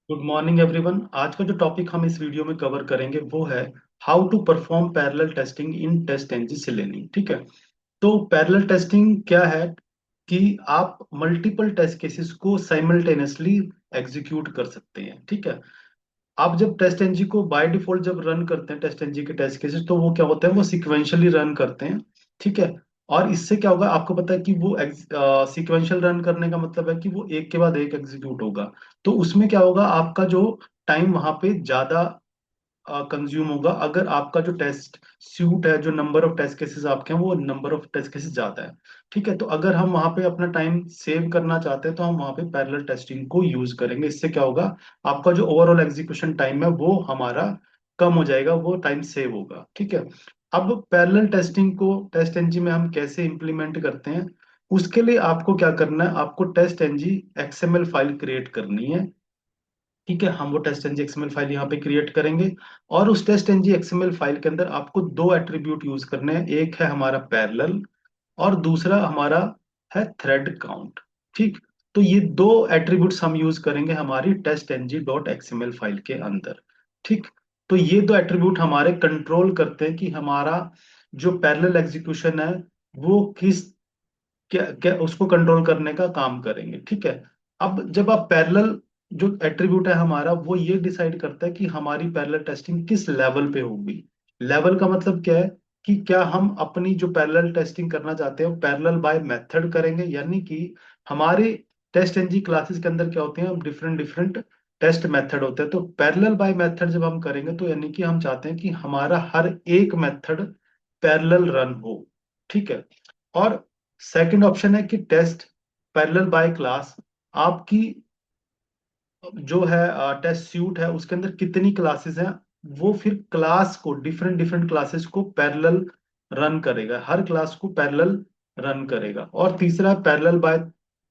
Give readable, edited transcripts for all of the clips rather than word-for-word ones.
Good morning everyone. आज का जो टॉपिक हम इस वीडियो में कवर करेंगे वो है how to perform parallel testing in TestNG Selenium. ठीक है। तो पैरेलल टेस्टिंग क्या है कि आप मल्टीपल टेस्ट केसेस को साइमल्टेनियसली एग्जीक्यूट कर सकते हैं। ठीक है। आप जब टेस्ट एनजी को बाय डिफॉल्ट जब रन करते हैं टेस्ट एनजी के टेस्ट केसेस, तो वो क्या होते हैं, वो सिक्वेंशियली रन करते हैं। ठीक है। और इससे क्या होगा, आपको पता है कि वो सिक्वेंशियल रन करने का मतलब है कि वो एक के बाद एक एग्जीक्यूट होगा। तो उसमें क्या होगा, आपका जो टाइम वहां पे ज्यादा कंज्यूम होगा अगर आपका जो टेस्ट सूट है, जो नंबर ऑफ टेस्ट केसेस आपके हैं वो नंबर ऑफ टेस्ट केसेस ज्यादा है। ठीक है। तो अगर हम वहां पे अपना टाइम सेव करना चाहते हैं तो हम वहां पे पैरेलल टेस्टिंग को यूज करेंगे। इससे क्या होगा, आपका जो ओवरऑल एग्जीक्यूशन टाइम है वो हमारा कम हो जाएगा, वो टाइम सेव होगा। ठीक है। अब पैरेलल टेस्टिंग को टेस्ट एनजी में हम कैसे इंप्लीमेंट करते हैं, उसके लिए आपको क्या करना है, आपको TestNG XML file create करनी है। ठीक है। हम वो टेस्ट एनजी एक्सएमएल फाइल यहाँ पे क्रिएट करेंगे। और उस टेस्ट एनजी एक्सएमएल फाइल के अंदर आपको दो एट्रीब्यूट यूज करने हैं, एक है हमारा पैरेलल और दूसरा हमारा है थ्रेड काउंट। ठीक। तो ये दो एट्रीब्यूट्स हम यूज करेंगे हमारी TestNG dot XML file के अंदर। ठीक। तो ये दो एट्रीब्यूट हमारे कंट्रोल करते हैं कि हमारा जो पैरेलल एग्जीक्यूशन है वो किस क्या क्या उसको कंट्रोल करने का काम करेंगे। ठीक है। अब जब आप पैरेलल, जो एट्रीब्यूट है हमारा वो ये डिसाइड करता है कि हमारी पैरेलल टेस्टिंग किस लेवल पे होगी। लेवल का मतलब क्या है कि क्या हम अपनी जो पैरेलल टेस्टिंग करना चाहते हैं पैरेलल बाय मेथड करेंगे, यानी कि हमारे टेस्ट एनजी क्लासेस के अंदर क्या होते हैं, डिफरेंट डिफरेंट टेस्ट मेथड होते हैं। तो पैरेलल बाय मेथड जब हम करेंगे तो यानी कि हम चाहते हैं कि हमारा हर एक मेथड पैरेलल रन हो। ठीक है। और सेकंड ऑप्शन है कि टेस्ट पैरेलल बाय क्लास। आपकी जो है टेस्ट सूट है उसके अंदर कितनी क्लासेस हैं, वो फिर क्लास को डिफरेंट डिफरेंट क्लासेस को पैरेलल रन करेगा, हर क्लास को पैरेलल रन करेगा। और तीसरा है पैरेलल बाय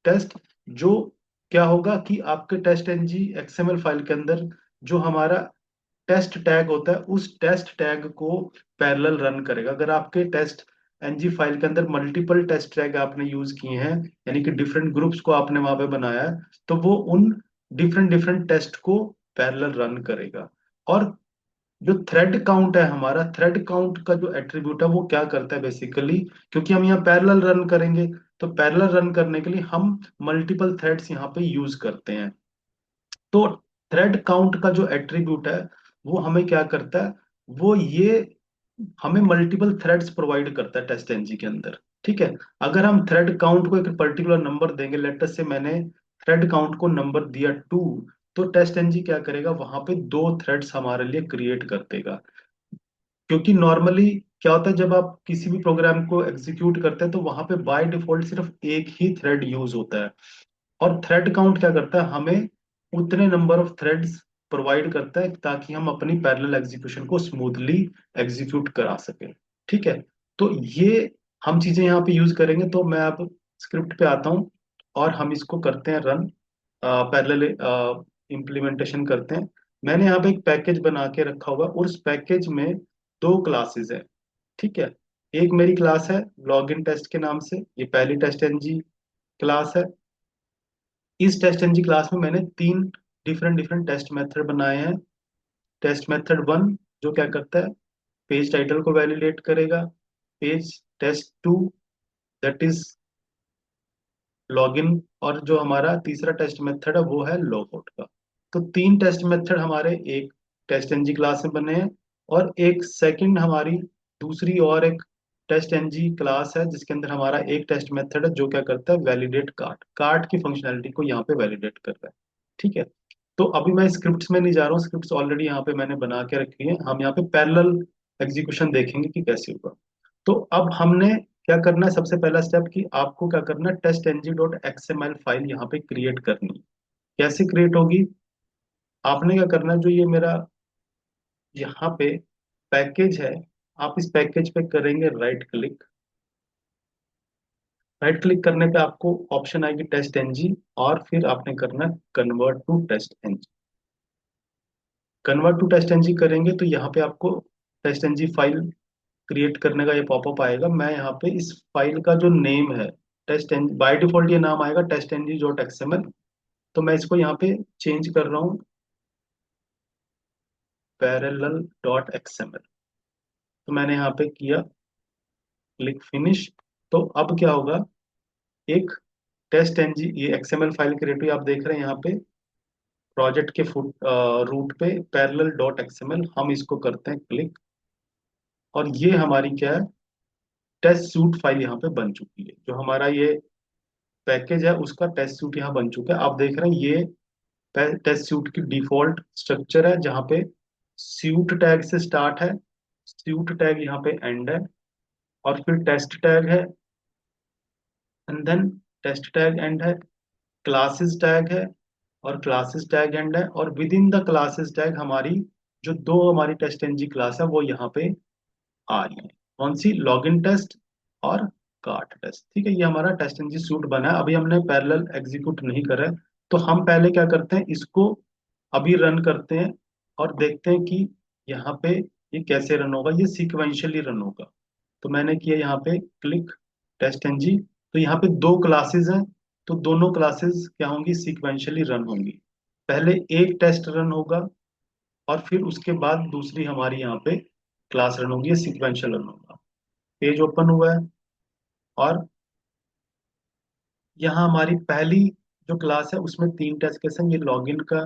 टेस्ट, जो क्या होगा कि आपके टेस्ट एनजी एक्सएमएल फाइल के अंदर जो हमारा टेस्ट टैग होता है उस टेस्ट टैग को पैरेलल रन करेगा। अगर आपके टेस्ट एनजी फाइल के अंदर मल्टीपल टेस्ट टैग आपने यूज किए हैं, यानी कि डिफरेंट ग्रुप्स को आपने वहां पे बनाया है, तो वो उन डिफरेंट डिफरेंट टेस्ट को पैरेलल रन करेगा। और जो थ्रेड काउंट है, हमारा थ्रेड काउंट का जो एट्रीब्यूट है वो क्या करता है बेसिकली, क्योंकि हम यहाँ पैरेलल रन करेंगे तो पैरेलल रन करने के लिए हम मल्टीपल थ्रेड्स यहाँ पे यूज करते हैं। तो थ्रेड काउंट का जो एट्रीब्यूट है वो हमें क्या करता है, वो ये हमें मल्टीपल थ्रेड्स प्रोवाइड करता है टेस्ट एनजी के अंदर। ठीक है। अगर हम थ्रेड काउंट को एक पर्टिकुलर नंबर देंगे, लेटर से मैंने थ्रेड काउंट को नंबर दिया 2, तो टेस्ट एनजी क्या करेगा, वहां पे दो थ्रेड्स हमारे लिए क्रिएट कर देगा। क्योंकि नॉर्मली क्या होता है, जब आप किसी भी प्रोग्राम को एग्जीक्यूट करते हैं तो वहां पे बाय डिफॉल्ट सिर्फ एक ही थ्रेड यूज होता है। और थ्रेड काउंट क्या करता है, हमें उतने नंबर ऑफ थ्रेड्स प्रोवाइड करता है ताकि हम अपनी पैरेलल एग्जीक्यूशन को स्मूथली एग्जीक्यूट करा सकें। ठीक है। तो ये हम चीजें यहाँ पे यूज करेंगे। तो मैं अब स्क्रिप्ट पे आता हूँ और हम इसको करते हैं रन, पैरेलल इम्प्लीमेंटेशन करते हैं। मैंने यहाँ पे एक पैकेज बना के रखा होगा और उस पैकेज में दो क्लासेस है। ठीक है। एक मेरी क्लास है लॉगिन टेस्ट के नाम से, ये पहली टेस्ट एनजी क्लास है। इस टेस्ट एनजी क्लास में मैंने तीन डिफरेंट डिफरेंट टेस्ट मेथड बनाए हैं। टेस्ट मेथड वन जो क्या करता है, पेज टाइटल को वैलिडेट करेगा। Page test two, that is login. और जो हमारा तीसरा टेस्ट मेथड है वो है लॉगआउट का। तो तीन टेस्ट मेथड हमारे एक टेस्ट एनजी क्लास में बने हैं। और एक सेकंड हमारी दूसरी और एक टेस्ट एनजी क्लास है जिसके अंदर हमारा एक टेस्ट मेथड है जो क्या करता है, वैलिडेट कार्ड, कार्ड की फंक्शनैलिटी को यहाँ पे वैलिडेट कर रहा है। ठीक है। तो अभी मैं स्क्रिप्ट्स में नहीं जा रहा हूँ, स्क्रिप्ट्स ऑलरेडी यहाँ पे मैंने बना के रखी है। हम यहाँ पे पैरेलल एग्जीक्यूशन देखेंगे कि कैसे होगा। तो अब हमने क्या करना है, सबसे पहला स्टेप कि आपको क्या करना है, TestNG dot XML file यहाँ पे क्रिएट करनी है। कैसे क्रिएट होगी, आपने क्या करना है, जो ये मेरा यहाँ पे पैकेज है, आप इस पैकेज पे करेंगे राइट क्लिक। राइट क्लिक करने पे आपको ऑप्शन आएगी टेस्ट एनजी, और फिर आपने करना है convert to TestNG. Convert to TestNG करेंगे तो यहाँ पे आपको टेस्ट एनजी फाइल क्रिएट करने का ये पॉपअप आएगा। मैं यहाँ पे इस फाइल का जो नेम है, टेस्ट एन बाय डिफॉल्ट ये नाम आएगा टेस्ट एनजी डॉट एक्सएमएल। तो मैं इसको यहाँ पे चेंज कर रहा हूँ पैरेलल डॉट एक्सएमएल। तो मैंने यहाँ पे किया क्लिक फिनिश। तो अब क्या होगा, एक टेस्ट एनजी ये एक्सएमएल फाइल क्रिएट हुई, आप देख रहे हैं यहाँ पे प्रोजेक्ट के फुट रूट पे पैरेलल डॉट एक्सएमएल, हम इसको करते हैं क्लिक, और ये हमारी क्या है, टेस्ट सूट फाइल यहाँ पे बन चुकी है। जो हमारा ये पैकेज है उसका टेस्ट सूट यहाँ बन चुका है। आप देख रहे हैं ये टेस्ट सूट की डिफॉल्ट स्ट्रक्चर है, जहाँ पे सूट टैग से स्टार्ट है, सूट टैग यहाँ पे एंड है, और फिर टेस्ट टैग है, and then test tag end है, क्लासेस टैग है, और क्लासेस टैग एंड है, और within the classes tag हमारी जो दो हमारी टेस्ट एनजी क्लास है वो यहाँ पे आ रही है। कौन सी, लॉगिन टेस्ट और कार्ट टेस्ट। ठीक है, ये हमारा टेस्ट एनजी सूट बना है। अभी हमने पैरेलल एग्जीक्यूट नहीं करा है, तो हम पहले क्या करते हैं, इसको अभी रन करते हैं और देखते हैं कि यहाँ पे ये कैसे रन होगा। ये सीक्वेंशियली रन होगा। तो मैंने किया यहाँ पे क्लिक टेस्ट एनजी, तो यहाँ पे दो क्लासेस हैं, तो दोनों क्लासेस क्या होंगी, सीक्वेंशियली रन होंगी। पहले एक टेस्ट रन होगा और फिर उसके बाद दूसरी हमारी यहाँ पे क्लास रन होगी, ये सीक्वेंशियल रन होगा। पेज ओपन हुआ है, और यहाँ हमारी पहली जो क्लास है उसमें तीन टेस्ट केस हैं। ये लॉगिन का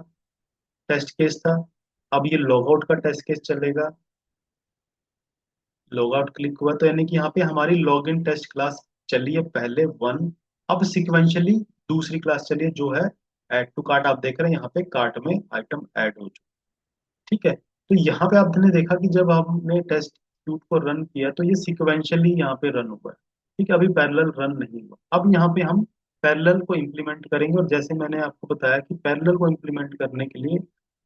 टेस्ट केस था, अब ये लॉगआउट का टेस्ट केस चलेगा। लॉग आउट क्लिक हुआ तो यानी कि यहाँ पे हमारी लॉग इन टेस्ट क्लास चली है पहले वन, अब सिक्वेंशियली दूसरी क्लास चली है जो है ऐड टू कार्ट। आप देख रहे हैं यहाँ पे कार्ट में आइटम ऐड हो चुका। ठीक है, तो यहाँ पे आपने देखा कि जब हमने टेस्ट सूट को रन किया तो ये सिक्वेंशियली यहाँ पे रन हुआ है। ठीक है, अभी पैरेलल रन नहीं हुआ। अब यहाँ पे हम पैरेलल को इम्प्लीमेंट करेंगे, और जैसे मैंने आपको बताया कि पैरेलल को इम्प्लीमेंट करने के लिए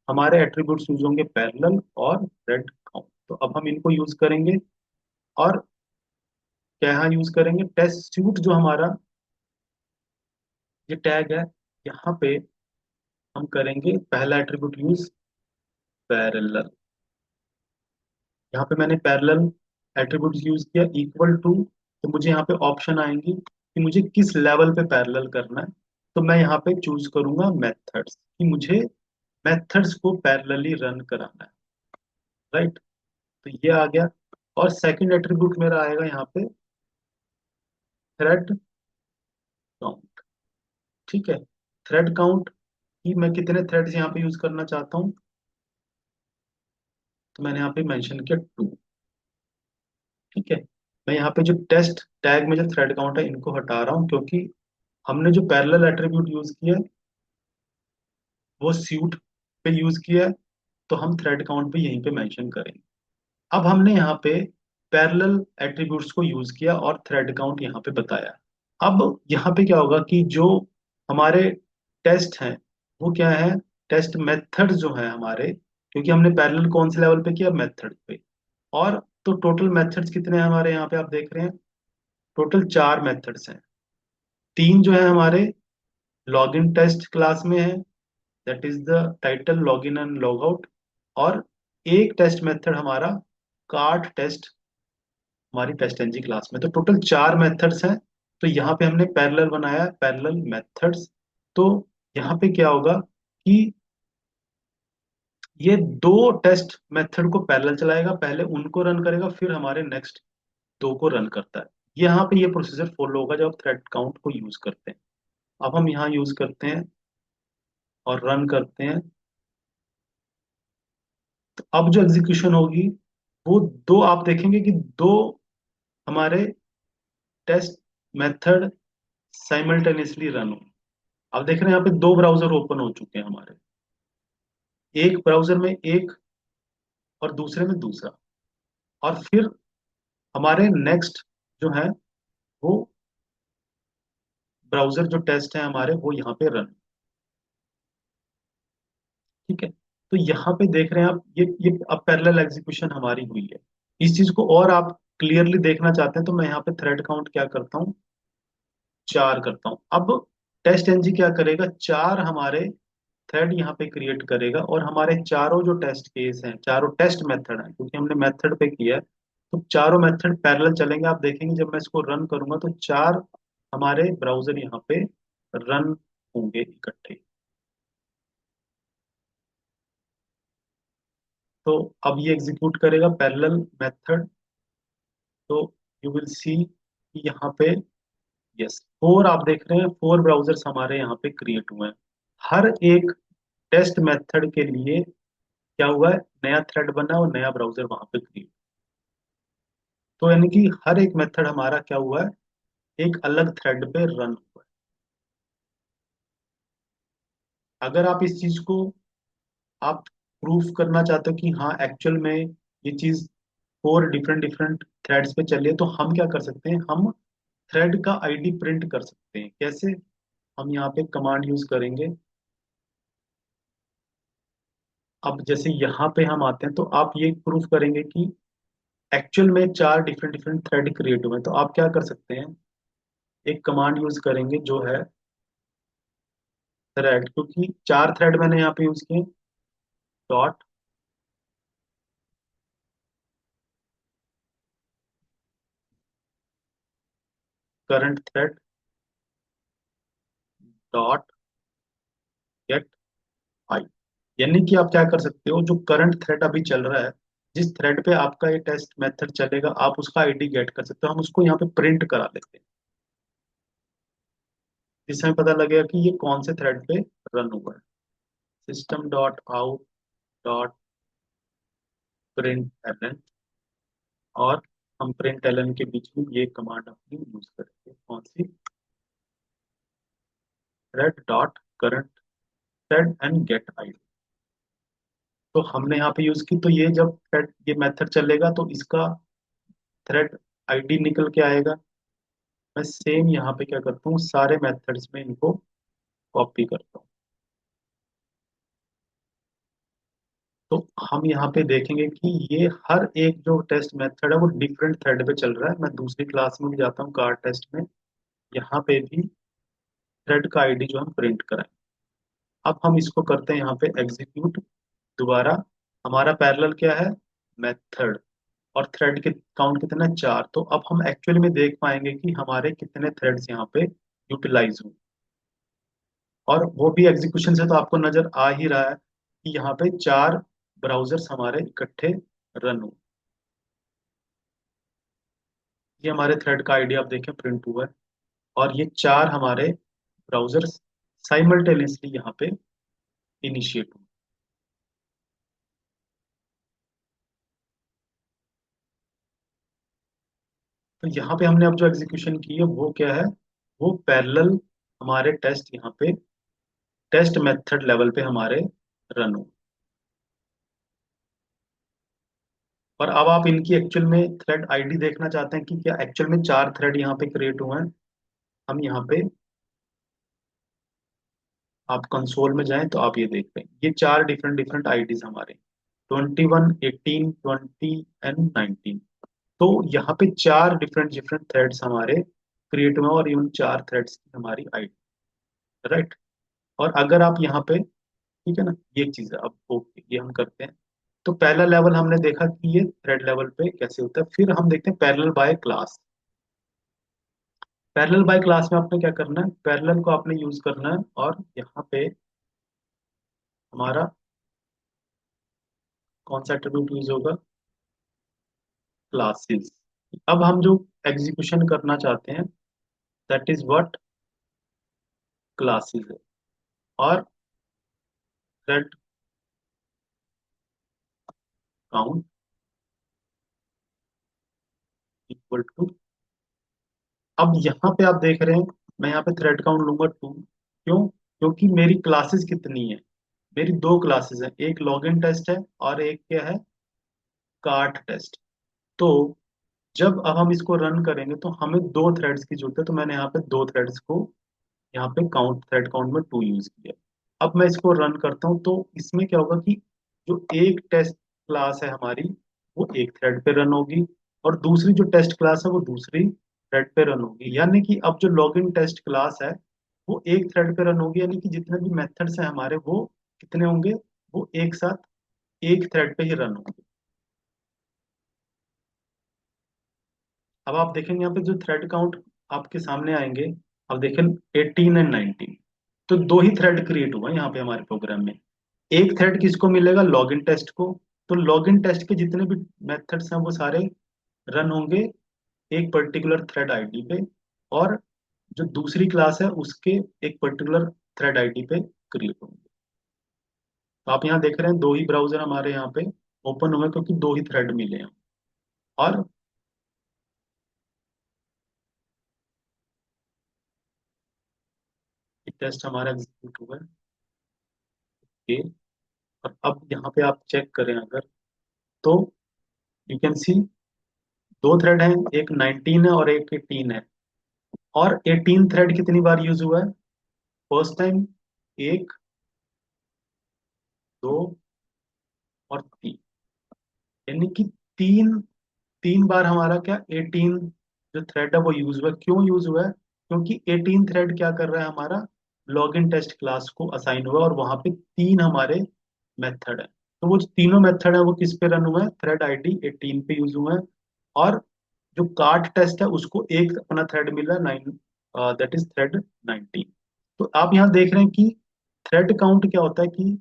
हमारे एट्रीब्यूट्स यूज होंगे पैरेलल और थ्रेड काउंट। तो अब हम इनको यूज करेंगे, और क्या यहाँ यूज करेंगे, टेस्ट सूट जो हमारा ये टैग है, यहाँ पे हम करेंगे पहला एट्रीब्यूट यूज पैरेलल। यहाँ पे मैंने पैरेलल एट्रीब्यूट यूज किया इक्वल टू, तो मुझे यहाँ पे ऑप्शन आएंगी कि मुझे किस लेवल पे पैरेलल करना है। तो मैं यहाँ पे चूज करूंगा मेथड्स, कि मुझे मेथड्स को पैरेलली रन कराना है। राइट, तो ये आ गया। और सेकंड एट्रीब्यूट मेरा आएगा यहाँ पे थ्रेड काउंट। ठीक है, थ्रेड काउंट कि मैं कितने थ्रेड्स यहाँ पे यूज करना चाहता हूँ, तो मैंने यहाँ पे मेंशन किया टू। ठीक है, मैं यहाँ पे जो टेस्ट टैग में जो थ्रेड काउंट है इनको हटा रहा हूँ, क्योंकि हमने जो पैरेलल एट्रीब्यूट यूज किया है वो सूट पे यूज किया है, तो हम थ्रेड काउंट भी यहीं पे मेंशन करेंगे। अब हमने यहाँ पे पैरेलल एट्रीब्यूट्स को यूज किया और थ्रेड काउंट यहाँ पे बताया। अब यहाँ पे क्या होगा कि जो हमारे टेस्ट हैं वो क्या है, टेस्ट मेथड जो है हमारे, क्योंकि हमने पैरेलल कौन से लेवल पे किया, मेथड पे। और तो टोटल मेथड्स कितने हैं हमारे, यहाँ पे आप देख रहे हैं टोटल चार मेथड्स हैं। तीन जो है हमारे लॉगिन टेस्ट क्लास में है, that is the title login and log out, और एक टेस्ट मेथड हमारा कार्ट टेस्ट हमारी टेस्ट एनजी क्लास में। तो टोटल चार मेथड्स हैं। तो यहाँ पे हमने पैरेलल बनाया, पैरेलल मेथड्स। तो यहाँ पे क्या होगा कि ये दो टेस्ट मेथड को पैरेलल चलाएगा, पहले उनको रन करेगा फिर हमारे नेक्स्ट दो को रन करता है। यहाँ पे ये प्रोसीजर फॉलो होगा जब आप थ्रेड काउंट को यूज करते हैं। अब हम यहाँ यूज करते हैं और रन करते हैं, तो अब जो एग्जीक्यूशन होगी वो दो, आप देखेंगे कि दो हमारे टेस्ट मेथड साइमल्टेनियसली रन हो। अब देख रहे हैं यहाँ पे दो ब्राउजर ओपन हो चुके हैं हमारे, एक ब्राउजर में एक और दूसरे में दूसरा। और फिर हमारे नेक्स्ट जो है वो ब्राउजर जो टेस्ट है हमारे वो यहाँ पे रन। ठीक है, तो यहाँ पे देख रहे हैं आप ये अब पैरेलल एग्जीक्यूशन हमारी हुई है। इस चीज को और आप क्लियरली देखना चाहते हैं तो मैं यहाँ पे थ्रेड काउंट क्या करता हूँ, चार करता हूँ। अब टेस्ट एनजी क्या करेगा, चार हमारे थ्रेड यहाँ पे क्रिएट करेगा, और हमारे चारों जो टेस्ट केस हैं, चारों टेस्ट मेथड हैं, क्योंकि हमने मेथड पे किया है तो चारों मेथड पैरेलल चलेंगे। आप देखेंगे जब मैं इसको रन करूंगा तो चार हमारे ब्राउजर यहाँ पे रन होंगे इकट्ठे। तो अब ये एग्जीक्यूट करेगा पैरेलल मेथड। तो यू विल सी कि यहाँ पे यस, फोर आप देख रहे हैं, फोर ब्राउजर्स हमारे यहाँ पे क्रिएट हुए हैं। हर एक टेस्ट मेथड के लिए क्या हुआ है, नया थ्रेड बना और नया ब्राउजर वहां पे क्रिएट। तो यानी कि हर एक मेथड हमारा क्या हुआ है, एक अलग थ्रेड पे रन हुआ है। अगर आप इस चीज को आप प्रूफ करना चाहते हो कि हाँ एक्चुअल में ये चीज फोर डिफरेंट डिफरेंट थ्रेड्स पे चली है, तो हम क्या कर सकते हैं, हम थ्रेड का आईडी प्रिंट कर सकते हैं। कैसे? हम यहाँ पे कमांड यूज करेंगे। अब जैसे यहाँ पे हम आते हैं तो आप ये प्रूफ करेंगे कि एक्चुअल में चार डिफरेंट डिफरेंट थ्रेड क्रिएट हुए हैं। तो आप क्या कर सकते हैं, एक कमांड यूज करेंगे जो है थ्रेड, क्योंकि चार थ्रेड मैंने यहाँ पे यूज किए। Dot current thread dot get I. यानी कि आप क्या कर सकते हो, जो करंट थ्रेड अभी चल रहा है, जिस थ्रेड पे आपका ये टेस्ट मेथड चलेगा, आप उसका आईडी गेट कर सकते हो। हम उसको यहाँ पे प्रिंट करा लेते हैं, जिससे हमें पता लगेगा कि ये कौन से थ्रेड पे रन हुआ है। System dot out dot println, और हम प्रिंट एलन के बीच में ये कमांड अपनी यूज करेंगे, कौन सी, thread dot current thread and get ID. तो हमने यहाँ पे यूज की, तो ये जब थ्रेड ये मेथड चलेगा तो इसका थ्रेड आईडी निकल के आएगा। मैं सेम यहाँ पे क्या करता हूँ, सारे मेथड्स में इनको कॉपी करता हूँ। तो हम यहाँ पे देखेंगे कि ये हर एक जो टेस्ट मेथड है वो डिफरेंट थ्रेड पे चल रहा है। मैं दूसरी क्लास में भी जाता हूँ, कार टेस्ट में, यहाँ पे भी थ्रेड का आईडी जो हम प्रिंट कराएं। अब हम इसको करते हैं यहाँ पे एग्जीक्यूट दोबारा। हमारा पैरेलल क्या है, मेथड, और थ्रेड के काउंट कितना है, चार। तो अब हम एक्चुअली में देख पाएंगे कि हमारे कितने थ्रेड्स यहाँ पे यूटिलाइज हुए। और वो भी एग्जीक्यूशन से तो आपको नजर आ ही रहा है कि यहाँ पे चार ब्राउजर्स हमारे इकट्ठे रन हुए। ये हमारे थ्रेड का आईडी आप देखें प्रिंट हुआ है, और ये चार हमारे ब्राउजर्स साइमल्टेनियसली यहाँ पे इनिशिएट हुए। तो यहाँ पे हमने अब जो एग्जीक्यूशन की है वो क्या है, वो पैरेलल हमारे टेस्ट यहाँ पे टेस्ट मेथड लेवल पे हमारे रन हुए। और अब आप इनकी एक्चुअल में थ्रेड आईडी देखना चाहते हैं कि क्या एक्चुअल में चार थ्रेड यहाँ पे क्रिएट हुए हैं। हम यहाँ पे आप कंसोल में जाएं तो आप ये देख रहे हैं, ये चार डिफरेंट डिफरेंट आईडीज हमारे, 21, 18, 20 एंड 19। तो यहाँ पे चार डिफरेंट डिफरेंट थ्रेड्स हमारे क्रिएट हुए हैं, और इन चार थ्रेड्स की हमारी आईडी, राइट। और अगर आप यहाँ पे, ठीक है ना, ये एक चीज है। अब ओके, ये हम करते हैं। तो पहला लेवल हमने देखा कि ये थ्रेड लेवल पे कैसे होता है। फिर हम देखते हैं parallel by class. Parallel by class में आपने क्या करना है, पैरेलल को आपने यूज करना है, और यहाँ पे हमारा कौन सा एट्रीब्यूट यूज होगा, क्लासेस। अब हम जो एग्जीक्यूशन करना चाहते हैं, दैट इज व्हाट क्लासेस है। और थ्रेड काउंट इक्वल टू, अब यहाँ पे आप देख रहे हैं, मैं यहाँ पे थ्रेड काउंट लूंगा 2। क्यों? क्योंकि मेरी क्लासेस कितनी है, मेरी दो क्लासेस है, एक लॉगिन टेस्ट है और एक क्या है, कार्ट टेस्ट। तो जब अब हम इसको रन करेंगे तो हमें दो थ्रेड्स की जरूरत है। तो मैंने यहाँ पे दो थ्रेड्स को यहाँ पे काउंट थ्रेड काउंट में 2 यूज किया। अब मैं इसको रन करता हूँ, तो इसमें क्या होगा कि जो एक टेस्ट क्लास है हमारी, वो एक थ्रेड पे रन होगी, और दूसरी जो टेस्ट क्लास है वो दूसरी थ्रेड पे रन होगी। यानी कि अब जो लॉगिन टेस्ट क्लास है वो एक थ्रेड पे रन होगी, यानी कि जितने भी मेथड्स हैं हमारे वो कितने होंगे, वो एक साथ एक थ्रेड पे ही रन होंगे। अब आप देखेंगे यहाँ पे जो थ्रेड काउंट आपके सामने आएंगे, अब देखें 18 एंड 19, तो दो ही थ्रेड क्रिएट हुआ है यहाँ पे हमारे प्रोग्राम में। एक थ्रेड किसको मिलेगा, लॉगिन टेस्ट को, तो लॉगिन टेस्ट के जितने भी मेथड्स हैं वो सारे रन होंगे एक पर्टिकुलर थ्रेड आईडी पे, और जो दूसरी क्लास है उसके एक पर्टिकुलर थ्रेड आईडी पे क्रिएट होंगे। तो आप यहाँ देख रहे हैं दो ही ब्राउजर हमारे यहाँ पे ओपन हुए क्योंकि दो ही थ्रेड मिले हैं। और टेस्ट हमारा एग्जीक्यूट हुआ है। ओके। और अब यहाँ पे आप चेक करें अगर, तो यू कैन सी दो थ्रेड हैं, एक 19 है और एक 18 है। और 18 थ्रेड कितनी बार यूज हुआ है? फर्स्ट टाइम, एक, दो और तीन, यानी कि तीन तीन बार हमारा क्या 18 जो थ्रेड है वो यूज हुआ है। क्यों यूज हुआ है? क्योंकि 18 थ्रेड क्या कर रहा है, हमारा लॉगिन टेस्ट क्लास को असाइन हुआ है, और वहां पे तीन हमारे मेथड है। तो वो जो तीनों मेथड है वो किस पे रन हुए हैं? थ्रेड आईडी 18 पे यूज हुए हैं। और जो कार्ड टेस्ट है उसको एक अपना थ्रेड मिला 9, दैट इज थ्रेड 19। तो आप यहाँ देख रहे हैं कि थ्रेड काउंट क्या होता है कि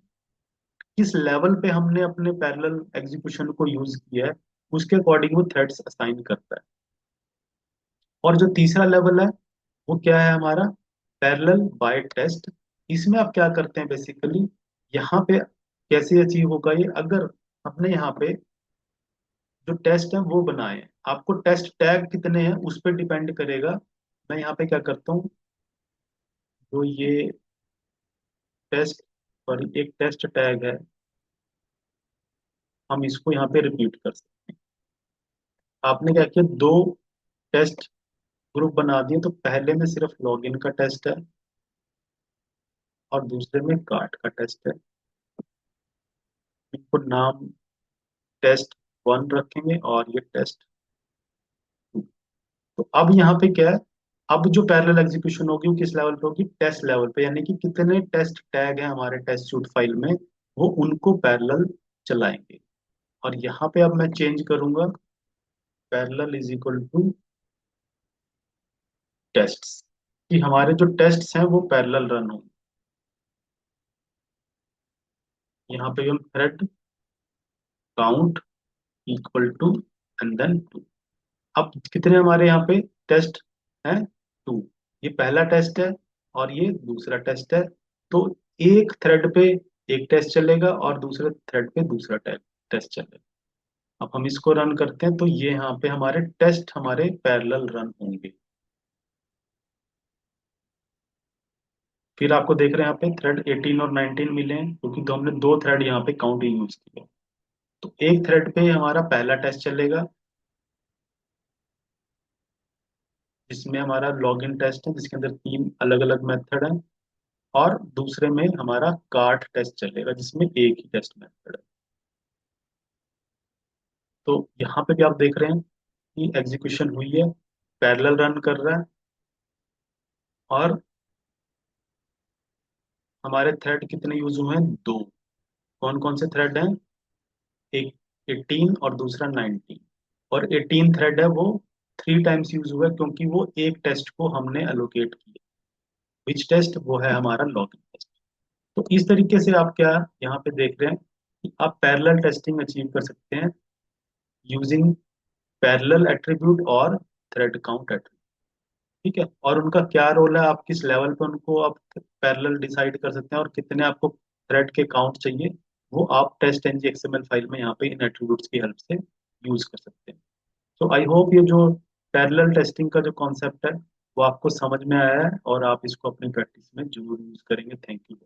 किस लेवल पे हमने अपने पैरेलल एग्जीक्यूशन को यूज किया है, उसके अकॉर्डिंग वो थ्रेड्स असाइन करता है। और जो तीसरा लेवल है वो क्या है हमारा? Parallel by test. इसमें आप क्या करते हैं बेसिकली, यहाँ पे कैसे अचीव होगा ये, अगर अपने यहाँ पे जो टेस्ट है वो बनाए हैं, आपको टेस्ट टैग कितने हैं उस पर डिपेंड करेगा। मैं यहाँ पे क्या करता हूँ, जो ये टेस्ट, सॉरी एक टेस्ट टैग है, हम इसको यहाँ पे रिपीट कर सकते हैं। आपने क्या किया, दो टेस्ट ग्रुप बना दिए, तो पहले में सिर्फ लॉगिन का टेस्ट है और दूसरे में कार्ड का टेस्ट है। इनको नाम टेस्ट 1 रखेंगे और ये टेस्ट 2। तो अब यहाँ पे क्या है, अब जो पैरेलल एग्जीक्यूशन होगी वो किस लेवल पे होगी? टेस्ट लेवल पे, यानी कि कितने टेस्ट टैग हैं हमारे टेस्ट सूट फाइल में, वो उनको पैरेलल चलाएंगे। और यहाँ पे अब मैं चेंज करूंगा, parallel is equal to tests, कि हमारे जो टेस्ट्स हैं वो पैरेलल रन होंगे। यहाँ पे हम thread count equal to and then 2। अब कितने हमारे यहाँ पे टेस्ट हैं? 2। ये पहला टेस्ट है और ये दूसरा टेस्ट है। तो एक थ्रेड पे एक टेस्ट चलेगा और दूसरे थ्रेड पे दूसरा टेस्ट चलेगा। अब हम इसको रन करते हैं तो ये यहाँ पे हमारे टेस्ट हमारे पैरेलल रन होंगे। फिर आपको देख रहे हैं यहाँ पे थ्रेड 18 और 19 मिले हैं, क्योंकि तो हमने दो थ्रेड यहाँ पे काउंट यूज किया। तो एक थ्रेड पे हमारा पहला टेस्ट चलेगा जिसमें हमारा लॉगिन टेस्ट है, जिसके अंदर तीन अलग अलग मेथड हैं। और दूसरे में हमारा कार्ट टेस्ट चलेगा जिसमें एक ही टेस्ट मेथड है। तो यहाँ पे भी आप देख रहे हैं कि एग्जीक्यूशन हुई है, पैरेलल रन कर रहा है। और हमारे थ्रेड कितने यूज हुए हैं? दो। कौन कौन से थ्रेड हैं? एक 18 और दूसरा 19। और 18 थ्रेड है वो 3 टाइम्स यूज हुआ है क्योंकि वो एक टेस्ट को हमने अलोकेट किया। Which test? वो है हमारा लॉगिन टेस्ट। तो इस तरीके से आप क्या यहाँ पे देख रहे हैं कि आप पैरेलल टेस्टिंग अचीव कर सकते हैं यूजिंग पैरेलल एट्रीब्यूट और थ्रेड काउंट एट्रीब्यूट। ठीक है, और उनका क्या रोल है, आप किस लेवल पे उनको आप पैरेलल डिसाइड कर सकते हैं और कितने आपको थ्रेड के काउंट चाहिए, वो आप टेस्ट एनजी एक्सएमएल फाइल में यहाँ पे इन एट्रीब्यूट्स की हेल्प से यूज कर सकते हैं। तो आई होप ये जो पैरेलल टेस्टिंग का जो कॉन्सेप्ट है वो आपको समझ में आया है और आप इसको अपनी प्रैक्टिस में जरूर यूज करेंगे। Thank you.